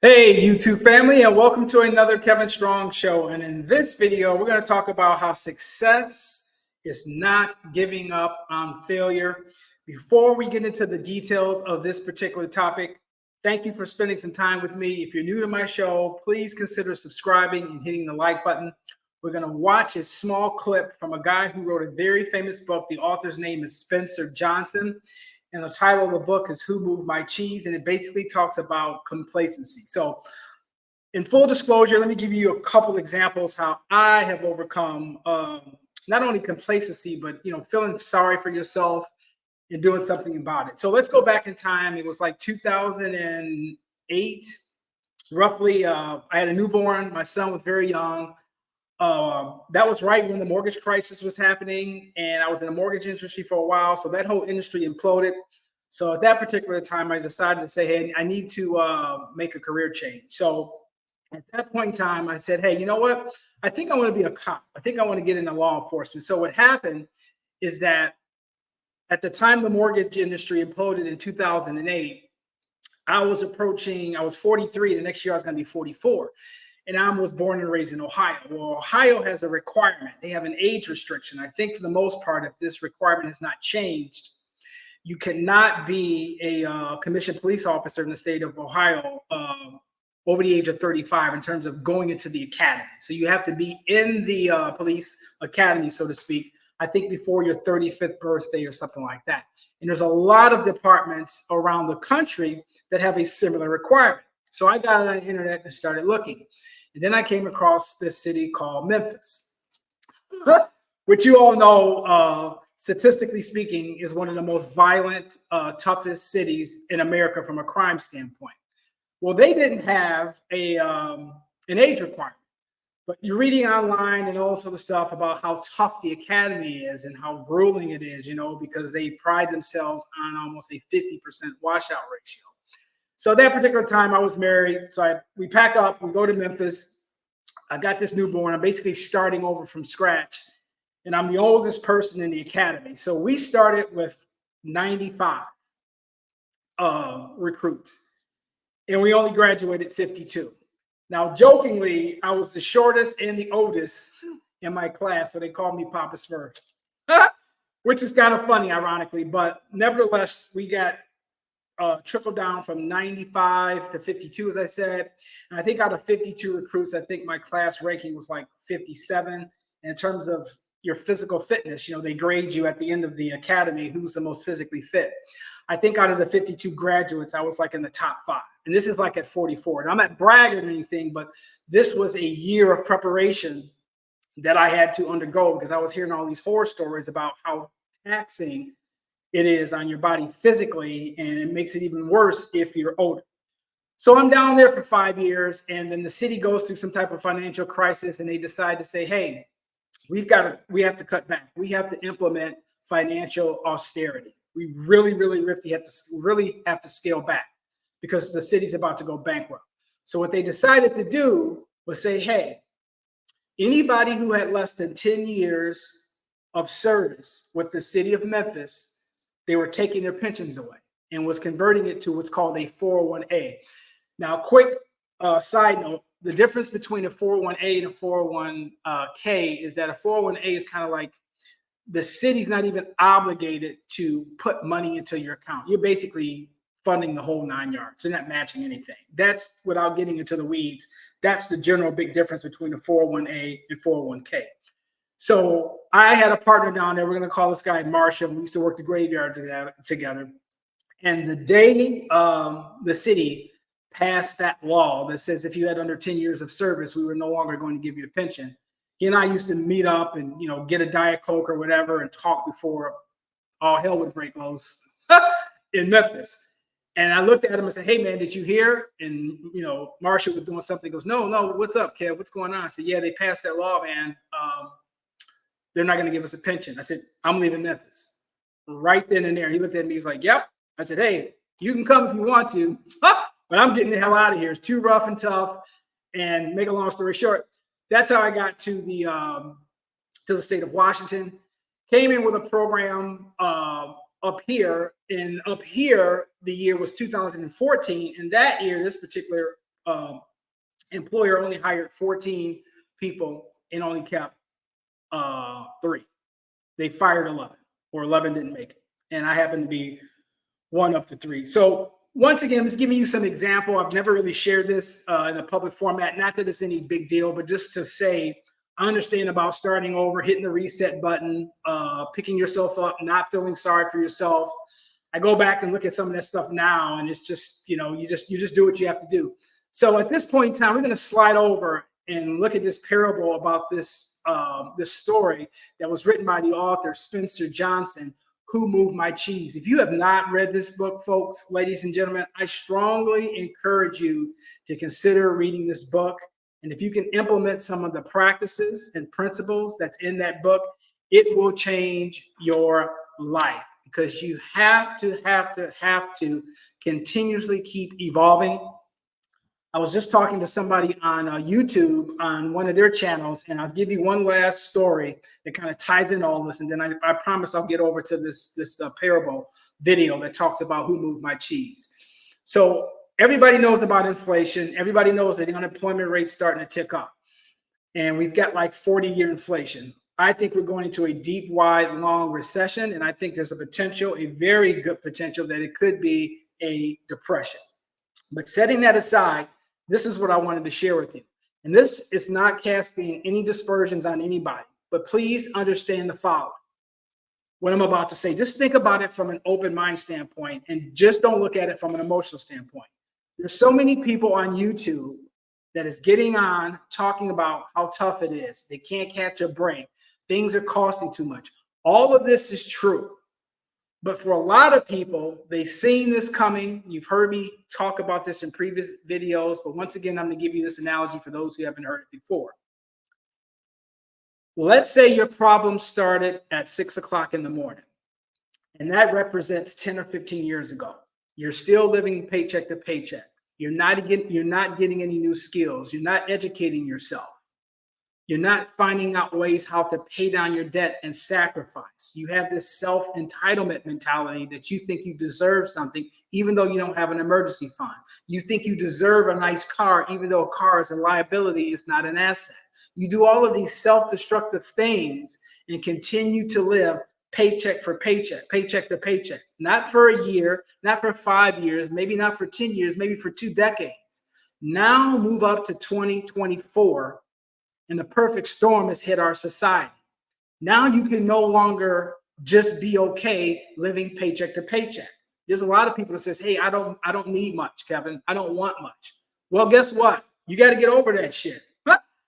Hey, YouTube family, and welcome to another Kevin Strong show. And in this video, we're going to talk about how success is not giving up on failure. Before we get into the details of this particular topic, thank you for spending some time with me. If you're new to my show, please consider subscribing and hitting the like button. We're going to watch a small clip from a guy who wrote a very famous book. The author's name is Spencer Johnson. And the title of the book is Who Moved My Cheese? And it basically talks about complacency. So in full disclosure, let me give you a couple examples how I have overcome not only complacency, but feeling sorry for yourself and doing something about it. So let's go back in time. It was like 2008, roughly. I had a newborn. My son was very young. That was right when the mortgage crisis was happening, and I was in the mortgage industry for a while. So that whole industry imploded. So at that particular time, I decided to say, hey, I need to make a career change. So at that point in time, I said, hey, you know what? I think I want to be a cop. I think I want to get into law enforcement. So what happened is that at the time the mortgage industry imploded in 2008, I was 43. The next year I was going to be 44. And I was born and raised in Ohio. Well, Ohio has a requirement. They have an age restriction. I think for the most part, if this requirement has not changed, you cannot be a commissioned police officer in the state of Ohio over the age of 35 in terms of going into the academy. So you have to be in the police academy, so to speak, I think before your 35th birthday or something like that. And there's a lot of departments around the country that have a similar requirement. So I got on the internet and started looking. And then I came across this city called Memphis, which you all know, statistically speaking, is one of the most violent, toughest cities in America from a crime standpoint. Well, they didn't have an age requirement, but you're reading online and all sort of stuff about how tough the academy is and how grueling it is, because they pride themselves on almost a 50% washout ratio. So at that particular time, I was married. So we pack up, we go to Memphis. I got this newborn. I'm basically starting over from scratch. And I'm the oldest person in the academy. So we started with 95 recruits. And we only graduated 52. Now, jokingly, I was the shortest and the oldest in my class. So they called me Papa Smurf, which is kind of funny, ironically. But nevertheless, we got trickled down from 95 to 52, as I said. And I think out of 52 recruits, I think my class ranking was like 57. And in terms of your physical fitness, they grade you at the end of the academy who's the most physically fit. I think out of the 52 graduates, I was like in the top 5. And this is like at 44. And I'm not bragging or anything, but this was a year of preparation that I had to undergo because I was hearing all these horror stories about how taxing it is on your body physically, and it makes it even worse if you're older. So I'm down there for 5 years, and then the city goes through some type of financial crisis, and they decide to say, hey, we have to cut back. We have to implement financial austerity. We really have to scale back because the city's about to go bankrupt. So what they decided to do was say, hey, anybody who had less than 10 years of service with the city of Memphis, they were taking their pensions away and was converting it to what's called a 401a. Now, quick side note, the difference between a 401a and a 401k is that a 401a is kind of like the city's not even obligated to put money into your account. You're basically funding the whole 9 yards. You're not matching anything. That's, without getting into the weeds, that's the general big difference between a 401a and 401k. So I had a partner down there. We're going to call this guy Marshall. We used to work the graveyard together. And the day the city passed that law that says if you had under 10 years of service, we were no longer going to give you a pension. He and I used to meet up and, get a Diet Coke or whatever and talk before all hell would break loose in Memphis. And I looked at him and said, hey, man, did you hear? And, Marshall was doing something. He goes, no, what's up, Kev? What's going on? I said, yeah, they passed that law, man. They're not going to give us a pension. I said, I'm leaving Memphis. Right then and there. He looked at me. He's like, yep. I said, hey, you can come if you want to, but I'm getting the hell out of here. It's too rough and tough. And make a long story short, that's how I got to the state of Washington. Came in with a program up here. And up here, the year was 2014. And that year, this particular employer only hired 14 people and only kept 3. They fired 11, or 11 didn't make it. And I happen to be one of the 3. So once again, I'm just giving you some example. I've never really shared this in a public format. Not that it's any big deal, but just to say, I understand about starting over, hitting the reset button, picking yourself up, not feeling sorry for yourself. I go back and look at some of that stuff now, and it's just, you know, you just do what you have to do. So at this point in time, we're going to slide over and look at this parable about this story that was written by the author Spencer Johnson, Who Moved My Cheese. If you have not read this book, folks, ladies and gentlemen, I strongly encourage you to consider reading this book. And if you can implement some of the practices and principles that's in that book, it will change your life, because you have to continuously keep evolving. I was just talking to somebody on YouTube on one of their channels, and I'll give you one last story that kind of ties in all this, and then I promise I'll get over to this parable video that talks about who moved my cheese. So everybody knows about inflation. Everybody knows that the unemployment rate's starting to tick up, and we've got like 40-year inflation. I think we're going into a deep, wide, long recession, and I think there's a potential, a very good potential, that it could be a depression. But setting that aside, this is what I wanted to share with you. And this is not casting any dispersions on anybody, but please understand the following. What I'm about to say, just think about it from an open mind standpoint, and just don't look at it from an emotional standpoint. There's so many people on YouTube that is getting on talking about how tough it is. They can't catch a break. Things are costing too much. All of this is true. But for a lot of people, they've seen this coming. You've heard me talk about this in previous videos, but once again, I'm going to give you this analogy for those who haven't heard it before. Let's say your problem started at 6 o'clock in the morning, and that represents 10 or 15 years ago. You're still living paycheck to paycheck. You're not getting any new skills. You're not educating yourself. You're not finding out ways how to pay down your debt and sacrifice. You have this self-entitlement mentality that you think you deserve something, even though you don't have an emergency fund. You think you deserve a nice car, even though a car is a liability, it's not an asset. You do all of these self-destructive things and continue to live paycheck for paycheck, paycheck to paycheck. Not for a year, not for 5 years, maybe not for 10 years, maybe for 2 decades. Now move up to 2024. And the perfect storm has hit our society. Now you can no longer just be okay living paycheck to paycheck. There's a lot of people that says, hey, I don't need much, Kevin. I don't want much. Well, guess what? You got to get over that shit,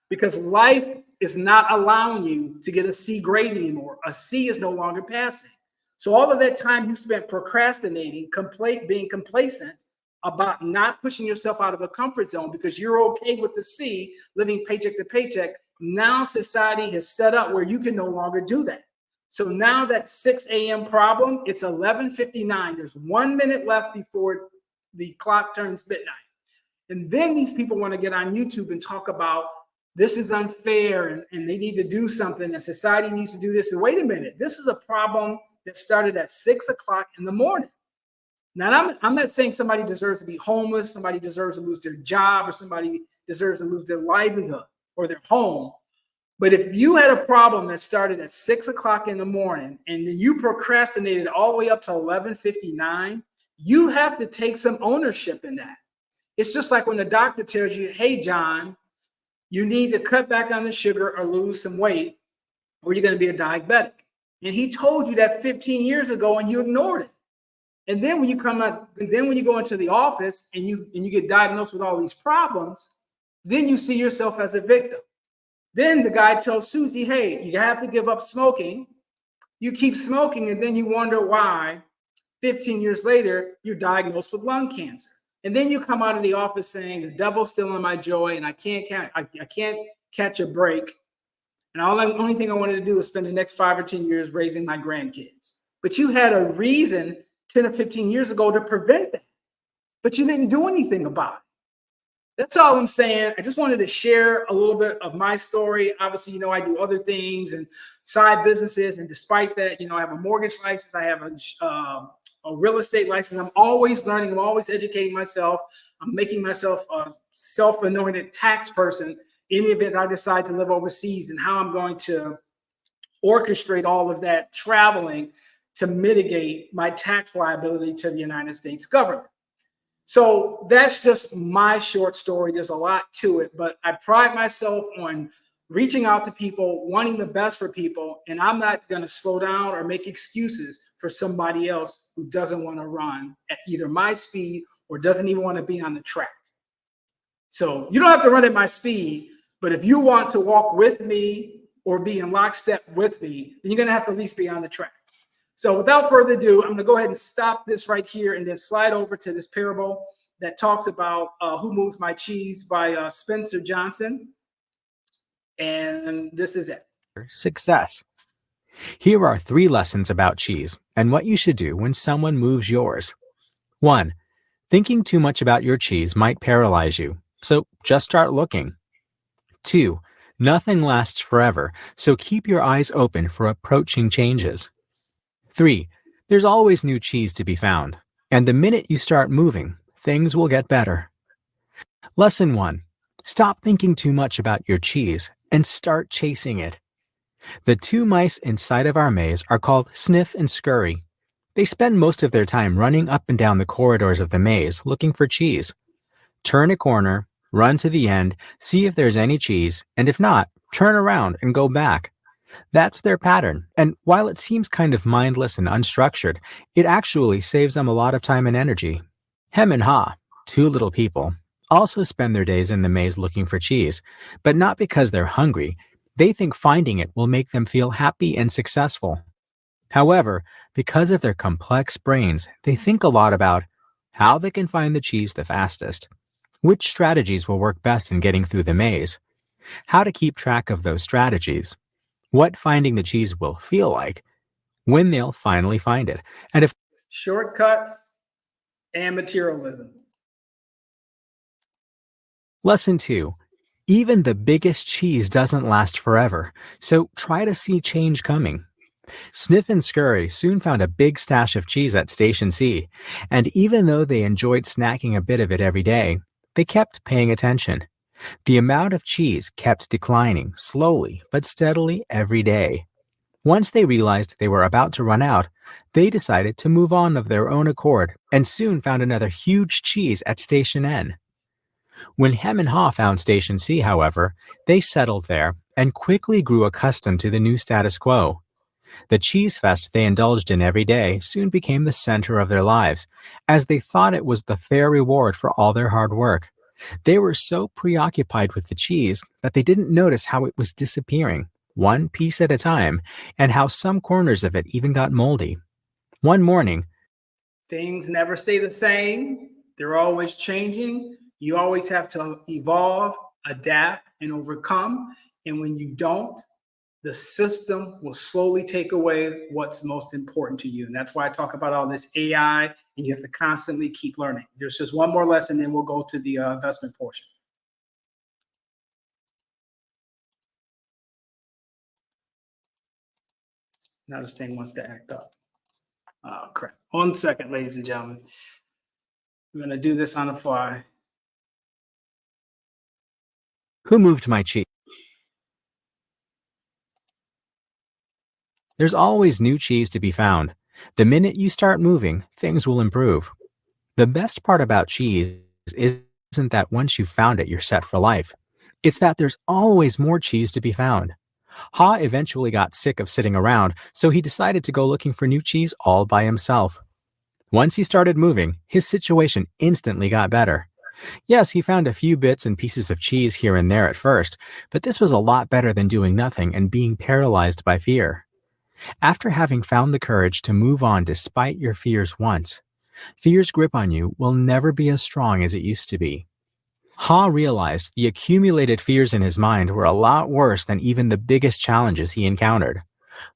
because life is not allowing you to get a C grade anymore. A C is no longer passing. So all of that time you spent procrastinating, being complacent about not pushing yourself out of a comfort zone because you're okay with the C, living paycheck to paycheck. Now society has set up where you can no longer do that. So now that 6 a.m. problem, it's 11:59. There's 1 minute left before the clock turns midnight. And then these people want to get on YouTube and talk about this is unfair and they need to do something and society needs to do this. And wait a minute, this is a problem that started at 6 o'clock in the morning. Now, I'm not saying somebody deserves to be homeless, somebody deserves to lose their job, or somebody deserves to lose their livelihood or their home. But if you had a problem that started at 6 o'clock in the morning and then you procrastinated all the way up to 11:59, you have to take some ownership in that. It's just like when the doctor tells you, hey, John, you need to cut back on the sugar or lose some weight, or you're going to be a diabetic. And he told you that 15 years ago and you ignored it. And then when you go into the office and you get diagnosed with all these problems, then you see yourself as a victim. Then the guy tells Susie, hey, you have to give up smoking. You keep smoking, and then you wonder why 15 years later, you're diagnosed with lung cancer. And then you come out of the office saying, the devil's still in my joy, and I can't catch a break. And only thing I wanted to do is spend the next 5 or 10 years raising my grandkids. But you had a reason 10 or 15 years ago to prevent that, but you didn't do anything about it. That's all I'm saying. I just wanted to share a little bit of my story. Obviously, I do other things and side businesses. And despite that, I have a mortgage license. I have a real estate license. I'm always learning. I'm always educating myself. I'm making myself a self-anointed tax person in the event I decide to live overseas, and how I'm going to orchestrate all of that traveling to mitigate my tax liability to the United States government. So that's just my short story. There's a lot to it, but I pride myself on reaching out to people, wanting the best for people, and I'm not going to slow down or make excuses for somebody else who doesn't want to run at either my speed or doesn't even want to be on the track. So you don't have to run at my speed, but if you want to walk with me or be in lockstep with me, then you're going to have to at least be on the track. So without further ado, I'm going to go ahead and stop this right here and then slide over to this parable that talks about Who Moves My Cheese by Spencer Johnson. And this is it. Success. Here are 3 lessons about cheese and what you should do when someone moves yours. 1. Thinking too much about your cheese might paralyze you, so just start looking. 2. Nothing lasts forever, so keep your eyes open for approaching changes. 3. There's always new cheese to be found, and the minute you start moving, things will get better. Lesson 1. Stop thinking too much about your cheese and start chasing it. The 2 mice inside of our maze are called Sniff and Scurry. They spend most of their time running up and down the corridors of the maze looking for cheese. Turn a corner, run to the end, see if there's any cheese, and if not, turn around and go back. That's their pattern, and while it seems kind of mindless and unstructured, it actually saves them a lot of time and energy. Hem and Haw, 2 little people, also spend their days in the maze looking for cheese, but not because they're hungry. They think finding it will make them feel happy and successful. However, because of their complex brains, they think a lot about how they can find the cheese the fastest, which strategies will work best in getting through the maze, how to keep track of those strategies, what finding the cheese will feel like, when they'll finally find it, and if shortcuts and materialism. Lesson 2. Even the biggest cheese doesn't last forever, so try to see change coming. Sniff and Scurry soon found a big stash of cheese at Station C, and even though they enjoyed snacking a bit of it every day, they kept paying attention. The amount of cheese kept declining slowly but steadily every day. Once they realized they were about to run out, they decided to move on of their own accord and soon found another huge cheese at Station N. When Hem and Haw found Station C, however, they settled there and quickly grew accustomed to the new status quo. The cheese fest they indulged in every day soon became the center of their lives, as they thought it was the fair reward for all their hard work. They were so preoccupied with the cheese that they didn't notice how it was disappearing, one piece at a time, and how some corners of it even got moldy. One morning, things never stay the same. They're always changing. You always have to evolve, adapt, and overcome. And when you don't, the system will slowly take away what's most important to you. And that's why I talk about all this AI, and you have to constantly keep learning. There's just one more lesson, then we'll go to the investment portion. Now this thing wants to act up. Oh, crap. 1 second, ladies and gentlemen. We're going to do this on the fly. Who moved my cheese? There's always new cheese to be found. The minute you start moving, things will improve. The best part about cheese isn't that once you've found it, you're set for life. It's that there's always more cheese to be found. Haw eventually got sick of sitting around, so he decided to go looking for new cheese all by himself. Once he started moving, his situation instantly got better. Yes, he found a few bits and pieces of cheese here and there at first, but this was a lot better than doing nothing and being paralyzed by fear. After having found the courage to move on despite your fears once, fear's grip on you will never be as strong as it used to be. Haw realized the accumulated fears in his mind were a lot worse than even the biggest challenges he encountered.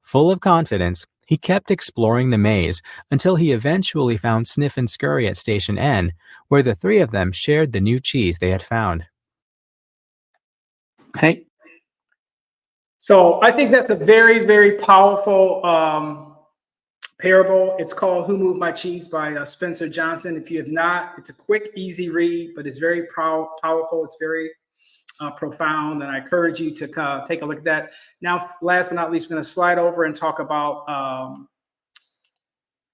Full of confidence, he kept exploring the maze until he eventually found Sniff and Scurry at Station N, where the 3 of them shared the new cheese they had found. Okay. So I think that's a very, very powerful parable. It's called Who Moved My Cheese by Spencer Johnson. If you have not, it's a quick, easy read, but it's very powerful. It's very profound, and I encourage you to take a look at that. Now, last but not least, I'm going to slide over and talk about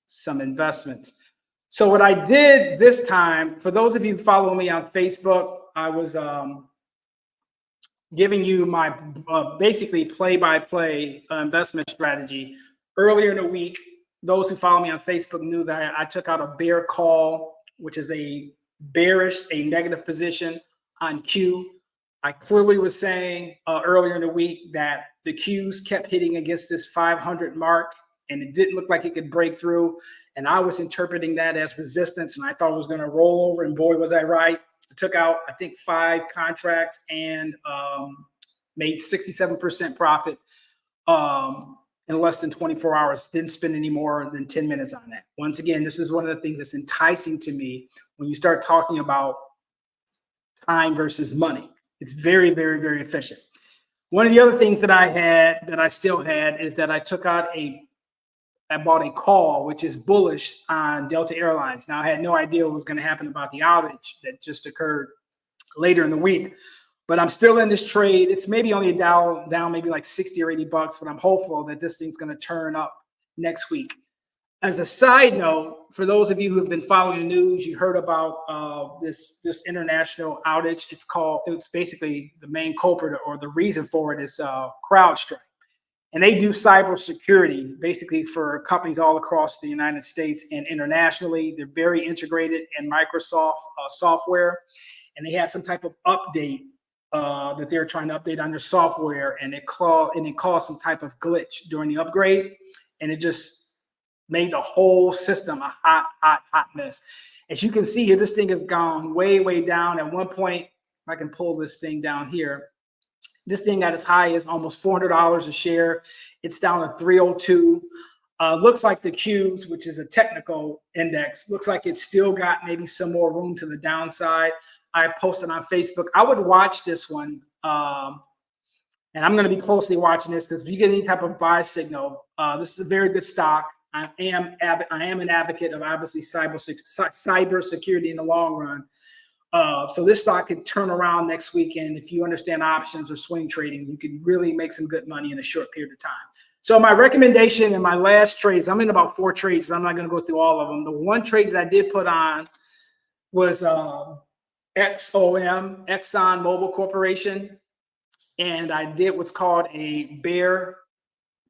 some investments. So what I did this time, for those of you who follow me on Facebook, I was giving you my basically play-by-play investment strategy. Earlier in the week, those who follow me on Facebook knew that I took out a bear call, which is a negative position on Q. I clearly was saying earlier in the week that the Qs kept hitting against this 500 mark, and it didn't look like it could break through. And I was interpreting that as resistance, and I thought it was going to roll over, and boy, was I right. I took out, I think, 5 contracts and made 67% profit in less than 24 hours. Didn't spend any more than 10 minutes on that. Once again, this is one of the things that's enticing to me when you start talking about time versus money. It's very, very, very efficient. One of the other things that I still had, is that I bought a call, which is bullish on Delta Airlines. Now, I had no idea what was going to happen about the outage that just occurred later in the week, but I'm still in this trade. It's maybe only down maybe like 60 or 80 bucks, but I'm hopeful that this thing's going to turn up next week. As a side note, for those of you who have been following the news, you heard about this international outage. It's basically the main culprit, or the reason for it, is CrowdStrike. And they do cybersecurity basically for companies all across the United States and internationally. They're very integrated in Microsoft software, and they had some type of update that they're trying to update on their software, and it caused some type of glitch during the upgrade, and it just made the whole system a hot mess. As you can see here, this thing has gone way, way down. At one point, if I can pull this thing down here, this thing got as high as almost $400 a share. It's down to 302. Looks like the Qs, which is a technical index, looks like it's still got maybe some more room to the downside. I posted on Facebook. I would watch this one. And I'm going to be closely watching this, because if you get any type of buy signal, this is a very good stock. I am an advocate of, obviously, cybersecurity in the long run. So this stock could turn around next weekend. If you understand options or swing trading, you can really make some good money in a short period of time. So my recommendation in my last trades, I'm in about 4 trades, but I'm not going to go through all of them. The one trade that I did put on was XOM, Exxon Mobil Corporation. And I did what's called a bear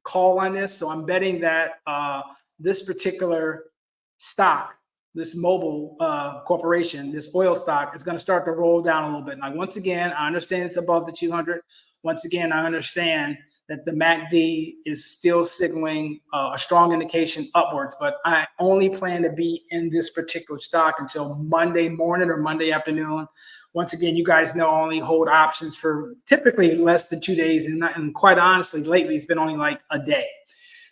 call on this. So I'm betting that this particular stock, this Mobil corporation, this oil stock, is going to start to roll down a little bit. Now, once again, I understand it's above the 200. Once again, I understand that the MACD is still signaling a strong indication upwards, but I only plan to be in this particular stock until Monday morning or Monday afternoon. Once again, you guys know I only hold options for typically less than 2 days, and quite honestly, lately it's been only like a day.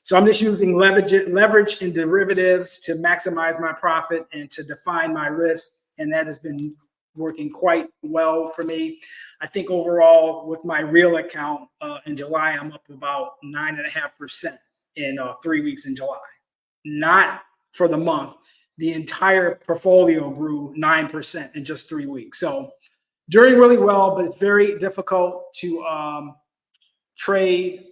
So I'm just using leverage and derivatives to maximize my profit and to define my risk, and that has been working quite well for me. I think overall with my real account in July, I'm up about 9.5% in 3 weeks in July. Not for the month. The entire portfolio grew 9% in just 3 weeks. So doing really well, but it's very difficult to trade.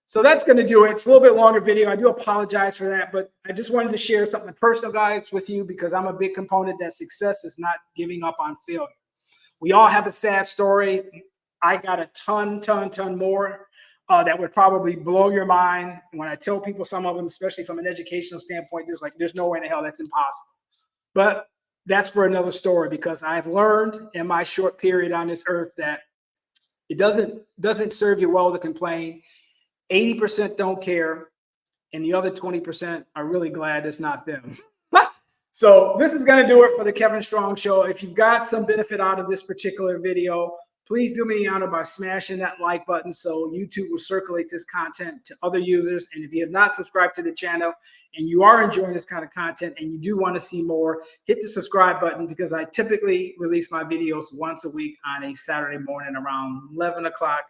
So that's going to do it. It's a little bit longer video. I do apologize for that, but I just wanted to share something personal, guys, with you, because I'm a big component that success is not giving up on failure. We all have a sad story. I got a ton more that would probably blow your mind. And when I tell people some of them, especially from an educational standpoint, there's no way in the hell that's impossible. But that's for another story, because I've learned in my short period on this earth that it doesn't serve you well to complain. 80% don't care, and the other 20% are really glad it's not them. So this is going to do it for the Kevin Strong Show. If you've got some benefit out of this particular video, please do me the honor by smashing that like button so YouTube will circulate this content to other users. And if you have not subscribed to the channel and you are enjoying this kind of content and you do want to see more, hit the subscribe button, because I typically release my videos once a week on a Saturday morning around 11 o'clock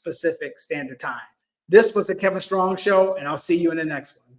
Pacific Standard Time. This was the Kevin Strong Show, and I'll see you in the next one.